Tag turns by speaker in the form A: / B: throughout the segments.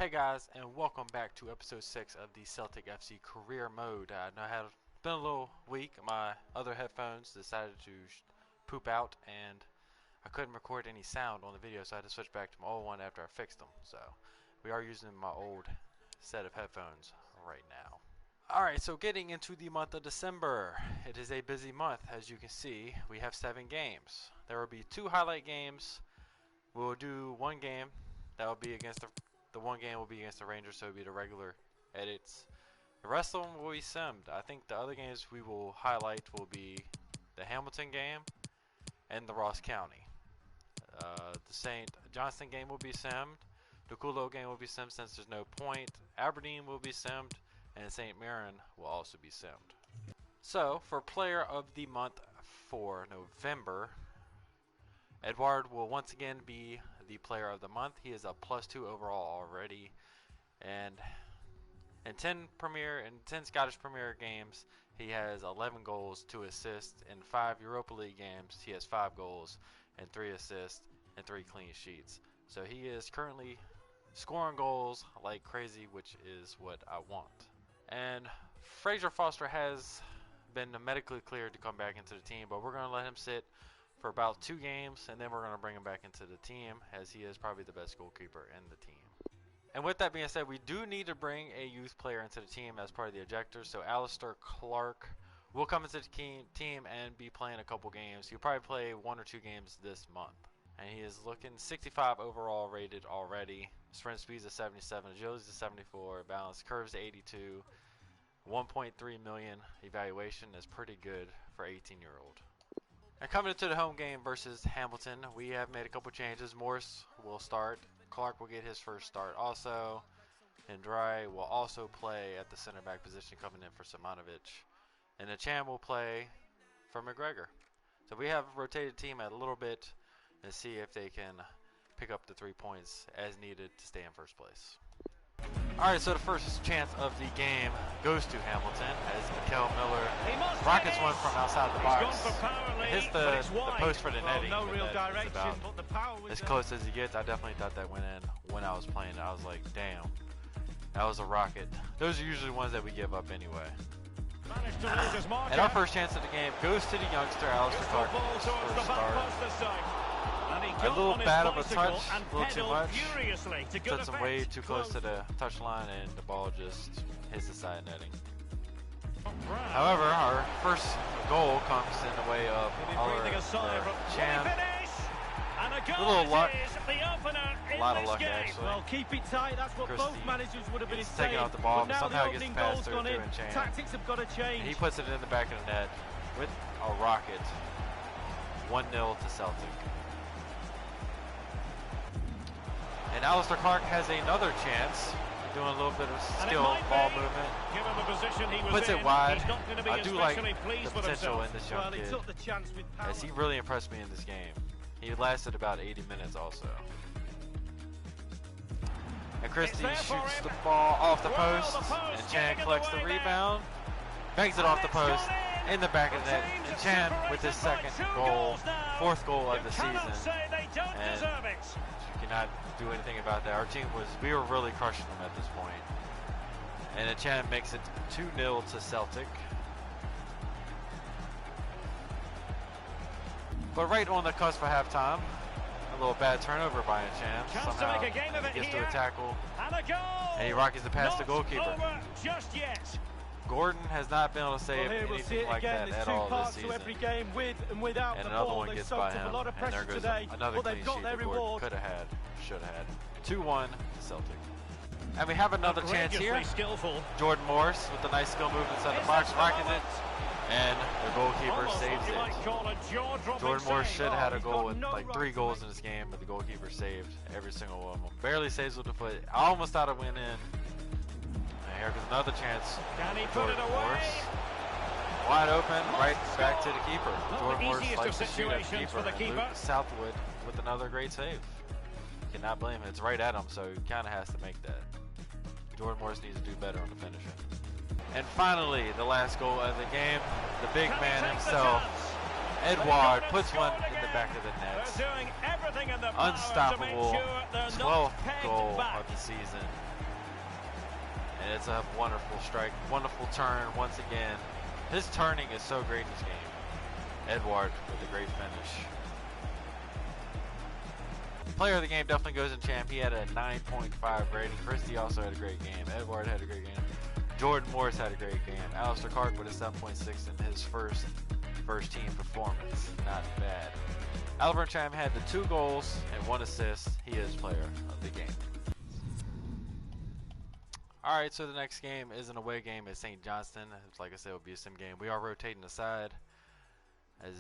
A: Hey guys, and welcome back to episode 6 of the Celtic FC career mode. I know it's been a little week. My other headphones decided to poop out and I couldn't record any sound on the video, so I had to switch back to my old one after I fixed them. So we are using my old set of headphones right now. Alright, so getting into the month of December. It is a busy month. As you can see, we have 7 games. There will be 2 highlight games. We'll do one game that will be against the one game will be against the Rangers, so it'll be the regular edits. The rest of them will be simmed. I think the other games we will highlight will be the Hamilton game and the Ross County. The St. Johnston game will be simmed. The Kulo game will be simmed since there's no point. Aberdeen will be simmed, and St. Mirren will also be simmed. So, for player of the month for November, Edouard will once again be the player of the month. He is a +2 overall already, and in 10 Scottish Premier games, he has 11 goals, 2 assists. In 5 Europa League games, he has 5 goals and 3 assists and 3 clean sheets. So he is currently scoring goals like crazy, which is what I want. And Fraser Foster has been medically cleared to come back into the team, but we're going to let him sit for about 2 games, and then we're going to bring him back into the team, as he is probably the best goalkeeper in the team. And with that being said, we do need to bring a youth player into the team as part of the objectives. So Alastar Clark will come into the team and be playing a couple games. He'll probably play 1 or 2 games this month. And he is looking 65 overall rated already. Sprint speed's a 77, agility's a 74, balance curves to 82. 1.3 million evaluation is pretty good for 18-year-old. And coming into the home game versus Hamilton, we have made a couple changes. Morse will start. Clark will get his first start also. And Dry will also play at the center back position, coming in for Simonovic. And Achan will play for McGregor. So we have rotated the team a little bit and see if they can pick up the 3 points as needed to stay in first place. Alright, so the first chance of the game goes to Hamilton as Mikel Miller rockets one from outside the box. Hits the post for the netting. No real direction, but the power was as close as he gets. I definitely thought that went in when I was playing. I was like, damn, that was a rocket. Those are usually ones that we give up anyway. And our first chance of the game goes to the youngster, Alastar Clark. First start. A little bad of a touch, a little too much. Puts him way too close to the touchline, and the ball just hits the side netting. However, our first goal comes in the way of Chan. A little luck, a lot of luck actually.
B: Well, keep it tight. That's what both managers would have been saying.
A: Taking out the ball, but somehow gets past through and Chan.
B: Tactics have got to change.
A: And he puts it in the back of the net with a rocket. 1-0 to Celtic. And Alastar Clark has another chance, doing a little bit of skill ball movement. Puts it wide. I do like the potential in this young kid, as he really impressed me in this game. He lasted about 80 minutes also. And Christie shoots the ball off the post, and Chan collects the rebound, bangs it off the post, in the back of the net. And Chan with his second goal, 4th goal of the season. And you cannot do anything about that. Our team we were really crushing them at this point. And Achan makes it 2-0 to Celtic. But right on the cusp of halftime, a little bad turnover by Achan. Somehow he gets to a tackle, and he rockets the pass to goalkeeper. Gordon has not been able to save anything like that at all this season. And another one gets by him, and there goes another clean sheet that Gordon could have had, should have had. 2-1 Celtic. And we have another chance here. Jordan Morris with a nice skill move inside the box, rocking it, and the goalkeeper saves it. Jordan Morris should have had a goal with like 3 goals in this game, but the goalkeeper saved every single one of them. Barely saves with the foot. I almost thought it went in. Here goes another chance. Jordan Morris. Wide open, right back to the keeper. Jordan Morris likes to shoot at the keeper. And Luke Southwood with another great save. Cannot blame him. It's right at him, so he kind of has to make that. Jordan Morris needs to do better on the finishing. And finally, the last goal of the game. The big man himself, Edward puts one in the back of the net. Unstoppable 12th goal of the season. And it's a wonderful strike, wonderful turn once again. His turning is so great in this game. Edward with a great finish. Player of the game definitely goes in champ. He had a 9.5 rating. Christie also had a great game. Edward had a great game. Jordan Morris had a great game. Alastar Clark with a 7.6 in his first team performance. Not bad. Albert Cham had the 2 goals and 1 assist. He is player of the game. Alright, so the next game is an away game at St. Johnston. Like I said, it will be a sim game. We are rotating aside as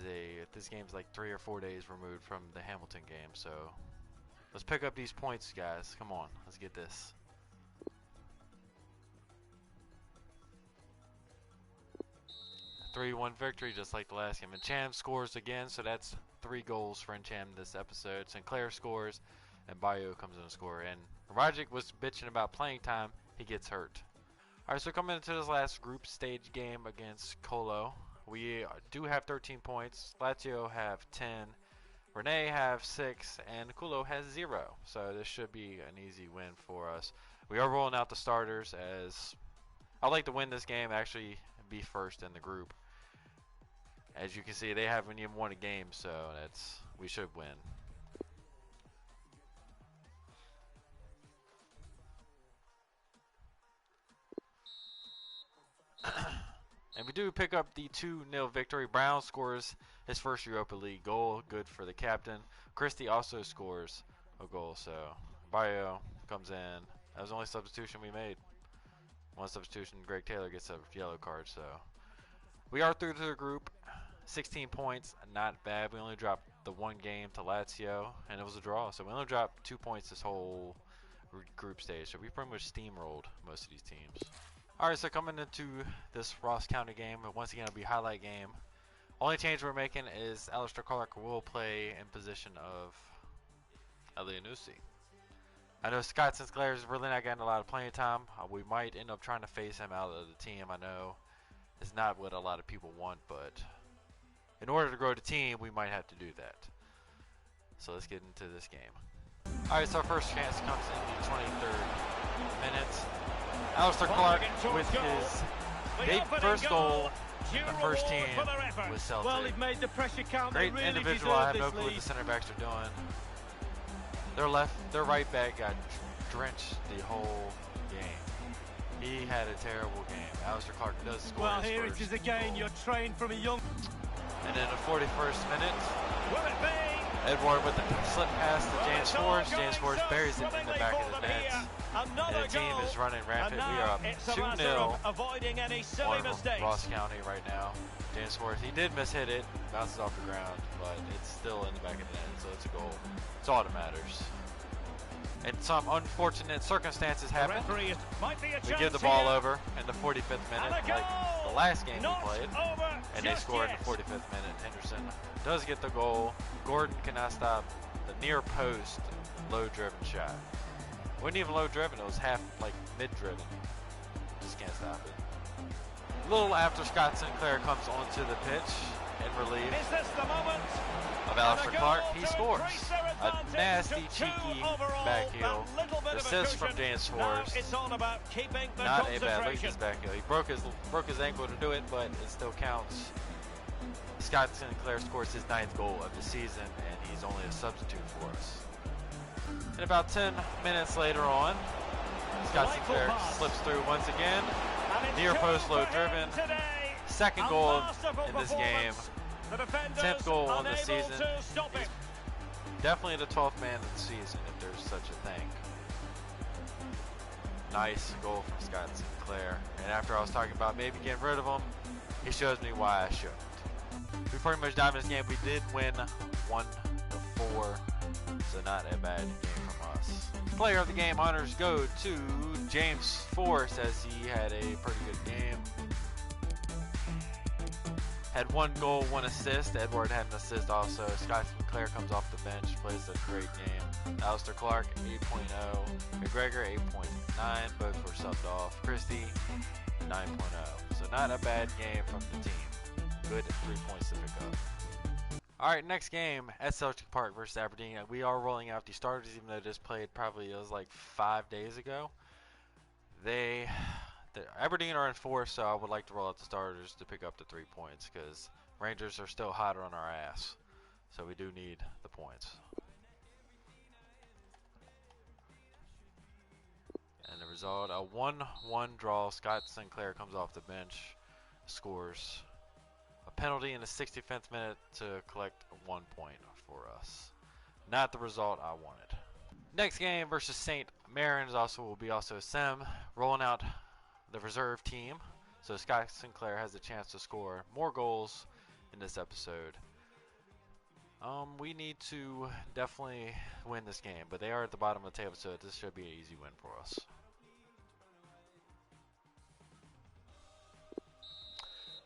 A: this game's like 3 or 4 days removed from the Hamilton game. So let's pick up these points, guys. Come on, let's get this. A 3-1 victory, just like the last game. And Cham scores again, so that's 3 goals for Cham this episode. Sinclair scores, and Bayo comes in to score. And Rajic was bitching about playing time. He gets hurt. Alright, so coming into this last group stage game against Colo, we do have 13 points. Lazio have 10. Renee have 6, and Culo has 0. So this should be an easy win for us. We are rolling out the starters, as I'd like to win this game, actually be first in the group. As you can see, they haven't even won a game, so we should win. And we do pick up the 2-0 victory. Brown scores his first Europa League goal. Good for the captain. Christie also scores a goal. So Bayo comes in. That was the only substitution we made. One substitution. Greg Taylor gets a yellow card. So we are through to the group. 16 points. Not bad. We only dropped the 1 game to Lazio, and it was a draw. So we only dropped 2 points this whole group stage. So we pretty much steamrolled most of these teams. Alright, so coming into this Ross County game, once again it'll be a highlight game. Only change we're making is Alastar Clark will play in position of Elianusi. I know Scott Sinclair is really not getting a lot of playing time. We might end up trying to phase him out of the team. I know it's not what a lot of people want, but in order to grow the team, we might have to do that. So let's get into this game. Alright, so our first chance comes in the 23rd minute. Alastar Clark with his first goal in the first team with Celtic.
B: Well, they've made the pressure count.
A: Great
B: really
A: individual. I have no clue what the center backs are doing. Their right back got drenched the whole game. He had a terrible game. Alastar Clark does score.
B: Well, here it is again. Goal. You're trained from a young.
A: And in the 41st minute,
B: will it be?
A: Edward with the slip pass to James Forrest. James Forrest buries it in the back of the net. And the team is running rampant. We are up 2-0 on Ross County right now. James Forrest, he did miss hit it, bounces off the ground, but it's still in the back of the net, so it's a goal. It's all that matters. And some unfortunate circumstances happen. We give the ball over in the 45th minute, like the last game we played, and they score in the 45th minute. Henderson does get the goal. Gordon cannot stop the near post low-driven shot. Wasn't even low-driven, it was half, like, mid-driven. Just can't stop it. A little after Scott Sinclair comes onto the pitch in relief of Alastar Clark, he scores. A nasty, cheeky back heel. Assist from James Forrest. Not a bad, look at his back heel. He broke his ankle to do it, but it still counts. Scott Sinclair scores his 9th goal of the season, and he's only a substitute for us. And about 10 minutes later on, Scott Sinclair slips through once again. Near post low driven. 2nd goal in this game. 10th goal on the season. He's definitely the 12th man of the season, if there's such a thing. Nice goal from Scott Sinclair. And after I was talking about maybe getting rid of him, he shows me why I shouldn't. We pretty much dominated this game. We did win 1-4, so not a bad game from us. Player of the game honors go to James Forrest, as he had a pretty good game. Had 1 goal, 1 assist. Edward had an assist also. Scott Sinclair comes off the bench, plays a great game. Alastar Clark 8.0. McGregor 8.9. Both were subbed off. Christie 9.0. So not a bad game from the team. Good 3 points to pick up. Alright, next game at Celtic Park versus Aberdeen. We are rolling out the starters, even though this played probably, it was like 5 days ago. Aberdeen are in 4, so I would like to roll out the starters to pick up the 3 points, because Rangers are still hotter on our ass. So we do need the points. And the result, a 1-1 draw. Scott Sinclair comes off the bench, scores a penalty in the 65th minute to collect 1 point for us. Not the result I wanted. Next game versus St. Mary's will be a sim, rolling out the reserve team. So Scott Sinclair has the chance to score more goals in this episode. We need to definitely win this game, but they are at the bottom of the table, so this should be an easy win for us.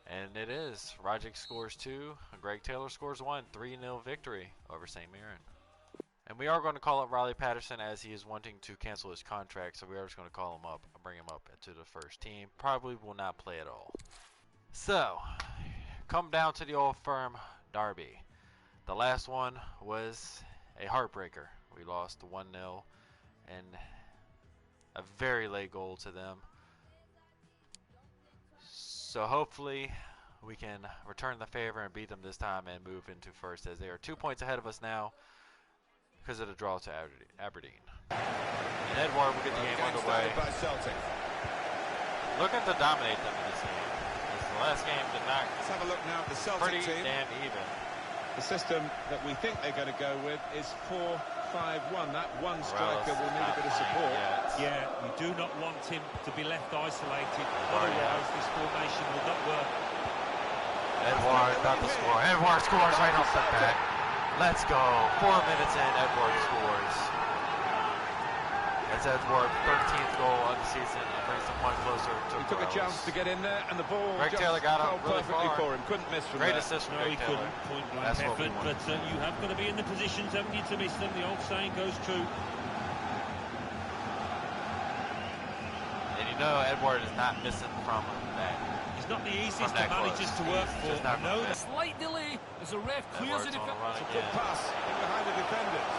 A: And it is. Rogic scores 2, Greg Taylor scores 1, 3-0 victory over St. Mirren. And we are going to call up Riley Patterson, as he is wanting to cancel his contract, so we are just going to call him up and bring him up to the first team. Probably will not play at all. So, come down to the Old Firm derby. The last one was a heartbreaker. We lost 1-0 and a very late goal to them. So hopefully we can return the favor and beat them this time and move into first, as they are 2 points ahead of us now because of the draw to Aberdeen. And Edward will get the game underway.
C: By Celtic.
A: Looking to dominate them in this game, as the last game did not.
C: Let's have a look now at the Celtic
A: Pretty
C: team.
A: damn even.
C: The system that we think they're going to go with is 4-5-1. That one striker will need a bit of support.
B: Yeah, you do not want him to be left isolated. Otherwise, this formation will not work.
A: Edward about to score. Edward scores right off the bat. Let's go. 4 minutes in, Edward scores. That's Edward's 13th goal of the season and brings them one closer to
C: He took a chance to get in there, and the ball
A: Greg
C: just
A: Taylor got up
C: fell
A: really
C: perfectly
A: far.
C: for him. Couldn't miss from
A: Great
C: there.
A: assist from
B: No, he
A: Greg Taylor.
B: couldn't. Point blank
A: That's what we
B: effort,
A: want.
B: but you have got to be in the positions, haven't you, to miss them? The old saying goes true.
A: And you know Edward is not missing from that.
B: He's not the easiest
A: that
B: of managers
A: close.
B: to work
A: He's
B: for.
A: just not
B: No,
A: from that.
B: slight delay as a ref clears
A: Edward's
B: it.
A: on a run
C: It's a good
A: again.
C: pass in behind the defenders.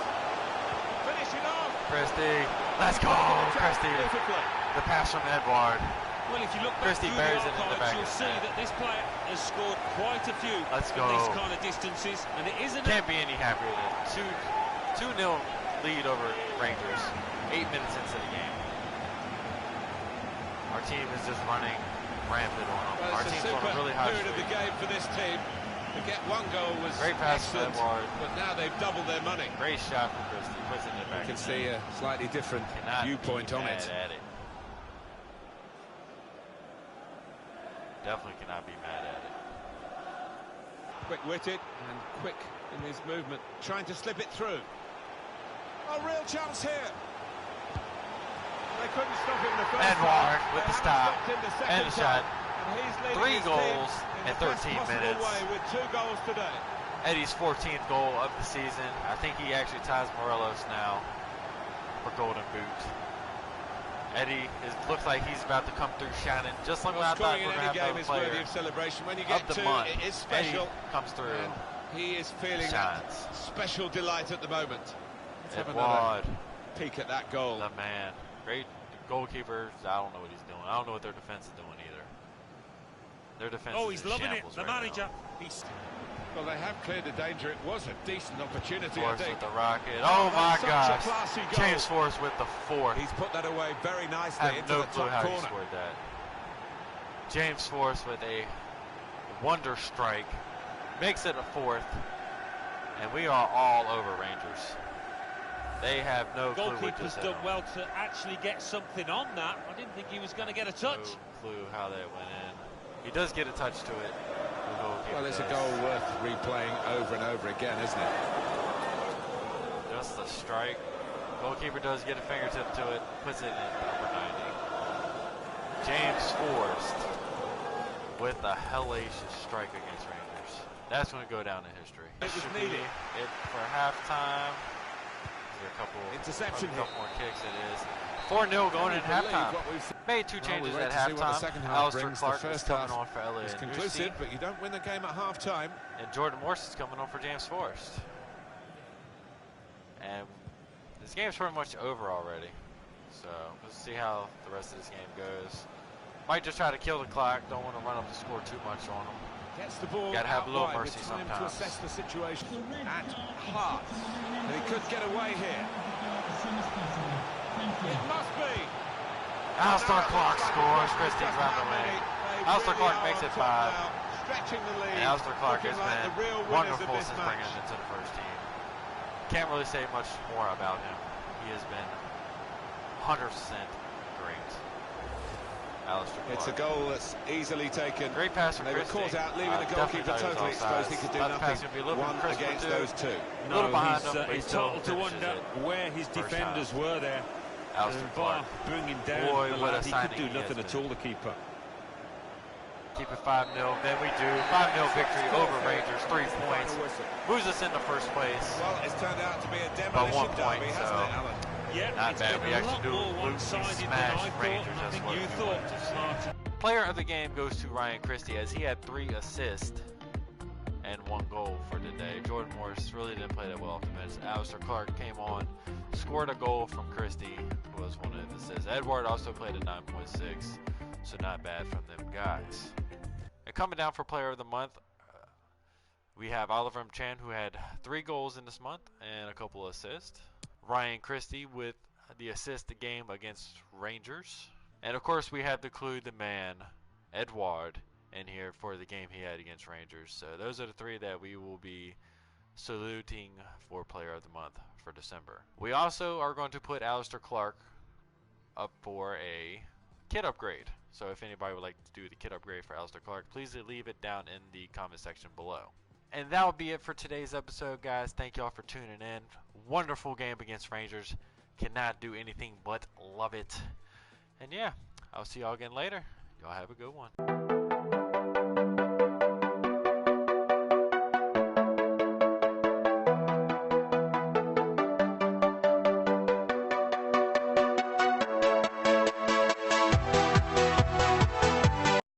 C: Finishing off.
A: Christie, let's go, Christie.
C: Beautifully.
A: The pass from Edward.
B: Well, if you look back
A: Christie
B: through
A: buries
B: the
A: it in the
B: archives,
A: back
B: you'll
A: of the
B: see
A: net.
B: that this player has scored quite a few
A: Let's
B: from
A: go.
B: these kind of distances, and it isn't.
A: Can't be any happier than 2-0 lead over Rangers 8 minutes into the game. Our team is just running rampant on them.
C: Well,
A: Our
C: it's a
A: team's
C: super
A: on a really high
C: period of the
A: streak.
C: game for this team. To get one goal was
A: Great pass from
C: excellent,
A: Edward.
C: but now they've doubled their money.
A: Great shot from Christie. Puts it in the back.
C: You can
A: of the
C: see
A: net.
C: a slightly different
A: Cannot
C: viewpoint
A: be
C: on
A: mad
C: it.
A: at it. Definitely cannot be mad at it.
C: Quick-witted and quick in his movement, trying to slip it through. A real chance here. They couldn't stop him the first
A: Edward
C: time.
A: with
C: They
A: the
C: haven't
A: stop
C: stopped him the second
A: and the shot.
C: time. And he's leading
A: 3
C: his
A: goals
C: team
A: in
C: the best
A: 13
C: possible
A: minutes.
C: way with 2 goals today.
A: Eddie's 14th goal of the season. I think he actually ties Morelos now for Golden Boot. Eddie looks like he's about to come through shining, just like I thought
C: Scoring
A: we
C: in
A: were
C: any
A: going to
C: game
A: have
C: is
A: no
C: worthy
A: player
C: of celebration. When you
A: of
C: get
A: the
C: 2,
A: month.
C: it is special.
A: Eddie comes through.
C: And he is feeling that
A: Shines.
C: special delight at the moment. Let's have
A: Edward,
C: another peek at that goal.
A: the man. Great goalkeeper. I don't know what he's doing. I don't know what their defense is doing either. Their defense
B: Oh,
A: is
B: he's
A: in
B: loving it.
A: shambles
B: The
A: right
B: manager.
A: now.
B: He's
C: Well, they have cleared the danger. It was a decent opportunity, I
A: Forrest
C: think.
A: with the rocket. Oh my
C: That's such a
A: gosh.
C: classy goal.
A: James Forrest with the 4th.
C: He's put that away very nicely
A: I have
C: into
A: no
C: the
A: clue
C: top
A: how he
C: corner.
A: scored that. James Forrest with a wonder strike. Makes it a 4th. And we are all over Rangers. They have no clue what
B: goalkeeper's
A: just
B: done
A: happened.
B: well to actually get something on that. I didn't think he was going to get a touch.
A: No clue how that went in. He does get a touch to it. The goalkeeper
C: Well, it's a
A: does.
C: goal worth replaying over and over again, isn't it?
A: Just a strike. Goalkeeper does get a fingertip to it. Puts it in upper 90. James Forrest with a hellacious strike against Rangers. That's going to go down in history.
C: It was
A: Should
C: needed.
A: be it for halftime. Is there a couple,
C: Interception
A: probably a couple more kicks? It is. 4-0 going in
C: Can you believe
A: halftime.
C: what we've seen?
A: Made two changes
C: Well, we wait
A: at
C: to see what the
A: halftime.
C: second half
A: Alastar
C: brings.
A: Clark
C: The
A: is
C: first
A: coming
C: half
A: on for Elliott
C: It's
A: and
C: conclusive,
A: Nusi,
C: but you don't win the game at half-time.
A: and Jordan Morse is coming on for James Forrest. And this game's pretty much over already. So let's see how the rest of this game goes. Might just try to kill the clock. Don't want to run up the score too much on them.
C: Gets the ball
A: Gotta have a little
C: out wide
A: mercy
C: with time
A: sometimes.
C: to assess the situation at heart. And he could get away here. It must be.
A: Alastar Clark
C: Looks like
A: scores.
C: the
A: Christie's
C: pressure
A: around
C: just
A: the
C: how
A: lane.
C: many. They
A: Alastar
C: really
A: Clark
C: are
A: makes
C: on
A: it
C: top
A: 5.
C: now, stretching the lead.
A: And Alastar Clark
C: looking
A: has
C: like the real
A: been
C: winners
A: wonderful
C: of this
A: since
C: match.
A: bringing him into the first team. Can't really say much more about him. He has been 100% great. Alastar Clark.
C: It's a goal that's easily taken.
A: Great pass from
C: They were
A: Christie.
C: caught out, leaving the goalkeeper
A: Definitely
C: totally exposed. He could do
A: That pass
C: nothing.
A: gonna be a little bit
C: One
A: crisper
C: against
A: too.
C: those two.
A: A little behind him, but he
B: it's
A: still
B: total to
A: finishes
B: wonder
A: it.
B: where his
A: First
B: defenders
A: half.
B: were there.
A: Alastar Clark.
B: Bring him down.
A: Boy,
B: the
A: what a
B: lad, he
A: signing
B: could do
A: he
B: nothing
A: has
B: at
A: been.
B: all, the keeper.
A: Keep it 5-0. Then we do 5-0 victory over Rangers. 3 points. Moves us into first place.
C: Well, it's turned out to be a
A: By 1
C: demolition
A: point,
C: derby,
A: so
C: hasn't it, Alan?
B: Yeah,
A: not
B: it's
A: bad.
B: been
A: We
B: a
A: actually
B: lot
A: do
B: more
A: loosely
B: one-sided than
A: smash
B: I thought,
A: Rangers.
B: and I
A: That's
B: think
A: what
B: you
A: we
B: thought.
A: wanted to see. Player of the game goes to Ryan Christie as he had 3 assists and 1 goal for today. Jordan Morris really didn't play that well off the bench. Alastar Clark came on, scored a goal from Christie, who was one of the assists. Edward also played a 9.6, so not bad from them guys. And coming down for player of the month, we have Oliver Chan, who had 3 goals in this month and a couple assists. Ryan Christie with the assist game against Rangers. And of course we have to include the man, Edward, in here for the game he had against Rangers. So those are the 3 that we will be saluting for player of the month for December. We also are going to put Alastar Clark up for a kit upgrade. So if anybody would like to do the kit upgrade for Alastar Clark, please leave it down in the comment section below. And that will be it for today's episode, guys. Thank y'all for tuning in. Wonderful game against Rangers. Cannot do anything but love it. And yeah, I'll see y'all again later. Y'all have a good one.